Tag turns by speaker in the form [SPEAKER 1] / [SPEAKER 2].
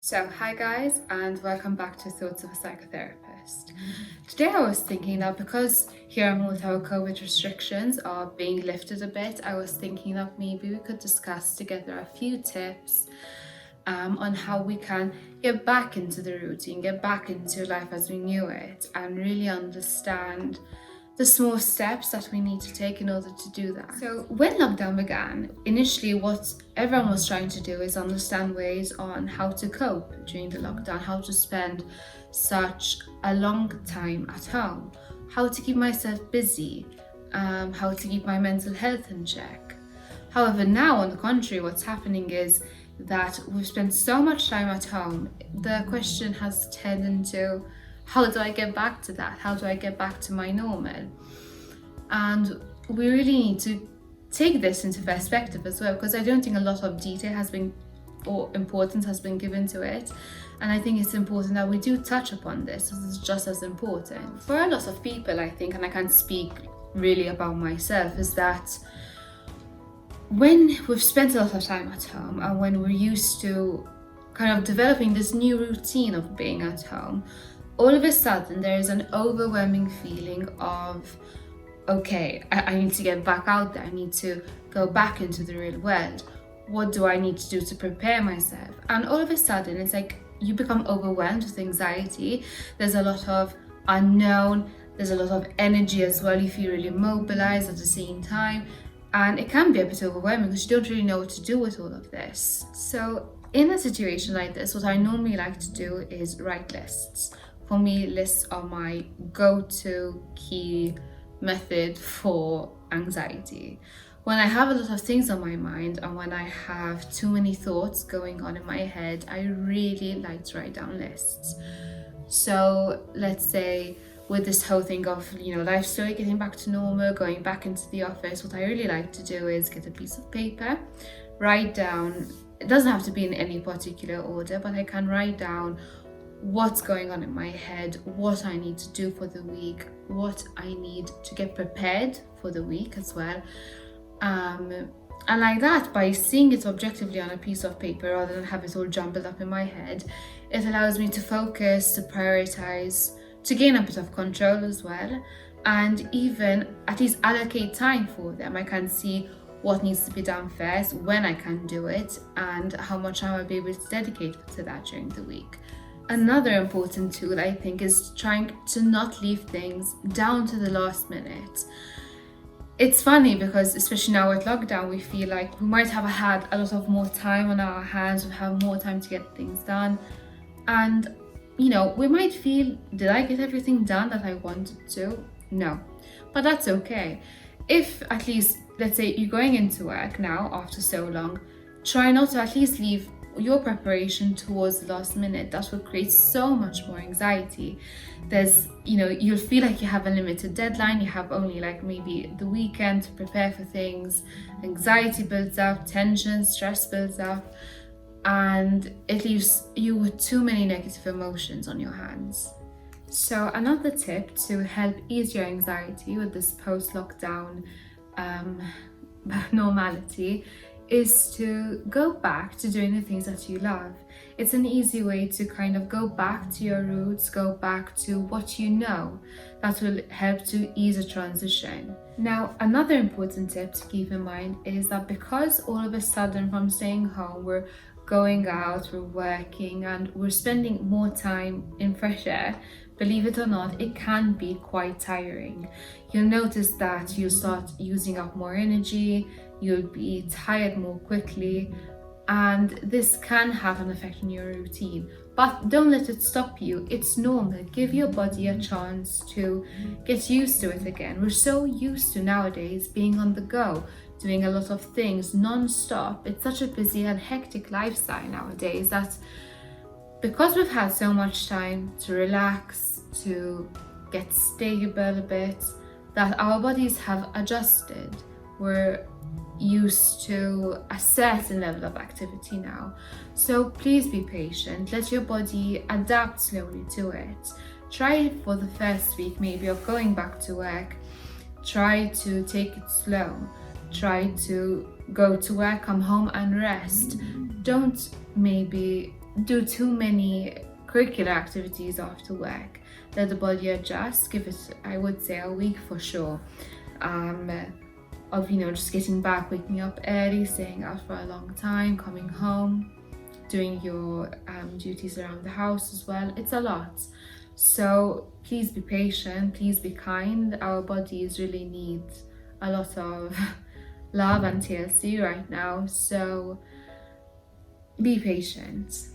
[SPEAKER 1] So, hi guys, and welcome back to Thoughts of a Psychotherapist. Today, I was thinking that because here in Malta, COVID restrictions are being lifted a bit, I was thinking that maybe we could discuss together a few tips on how we can get back into the routine, get back into life as we knew it, and really understand the small steps that we need to take in order to do that. So when lockdown began, initially what everyone was trying to do is understand ways on how to cope during the lockdown, how to spend such a long time at home, how to keep myself busy, how to keep my mental health in check. However, now on the contrary, what's happening is that we've spent so much time at home, the question has turned into how do I get back to that? How do I get back to my normal? And we really need to take this into perspective as well, because I don't think a lot of detail has been or importance has been given to it. And I think it's important that we do touch upon this, because it's just as important. For a lot of people, I think, and I can't speak really about myself, is that when we've spent a lot of time at home and when we're used to kind of developing this new routine of being at home, all of a sudden there is an overwhelming feeling of, okay, I need to get back out there. I need to go back into the real world. What do I need to do to prepare myself? And all of a sudden it's like you become overwhelmed with anxiety. There's a lot of unknown, there's a lot of energy as well. You feel really mobilized at the same time. And it can be a bit overwhelming because you don't really know what to do with all of this. So in a situation like this, what I normally like to do is write lists. For me, lists are my go-to key method for anxiety. When I have a lot of things on my mind and when I have too many thoughts going on in my head, I really like to write down lists. So let's say with this whole thing of, life slowly getting back to normal, going back into the office, what I really like to do is get a piece of paper, write down, it doesn't have to be in any particular order, but I can write down what's going on in my head, what I need to do for the week, what I need to get prepared for the week as well. And like that, by seeing it objectively on a piece of paper rather than have it all jumbled up in my head, it allows me to focus, to prioritize, to gain a bit of control as well, and even at least allocate time for them. I can see what needs to be done first, when I can do it, and how much time I'll be able to dedicate to that during the week. Another important tool, I think, is trying to not leave things down to the last minute. It's funny because especially now with lockdown, we feel like we might have had a lot of more time on our hands, we have more time to get things done. And, we might feel, did I get everything done that I wanted to? No, but that's okay. If at least, let's say you're going into work now after so long, try not to at least leave your preparation towards the last minute. That will create so much more anxiety. You'll feel like you have a limited deadline, you have only like maybe the weekend to prepare for things. Anxiety builds up, tension, stress builds up, and it leaves you with too many negative emotions on your hands. So another tip to help ease your anxiety with this post-lockdown normality is to go back to doing the things that you love. It's an easy way to kind of go back to your roots, go back to what you know. That will help to ease a transition. Now, another important tip to keep in mind is that because all of a sudden from staying home, we're going out, we're working, and we're spending more time in fresh air, believe it or not, it can be quite tiring. You'll notice that you'll start using up more energy, you'll be tired more quickly, and this can have an effect on your routine. But don't let it stop you. It's normal. Give your body a chance to get used to it again. We're so used to nowadays being on the go, doing a lot of things non-stop. It's such a busy and hectic lifestyle nowadays that because we've had so much time to relax, to get stable a bit, that our bodies have adjusted. We're used to a certain level of activity now. So please be patient. Let your body adapt slowly to it. Try it for the first week maybe of going back to work. Try to take it slow. Try to go to work, come home and rest. Don't maybe do too many curricular activities after work. Let the body adjust. Give it, I would say, a week for sure. Of just getting back, waking up early, staying out for a long time, coming home, doing your duties around the house as well. It's a lot. So please be patient, please be kind. Our bodies really need a lot of love and TLC right now. So be patient.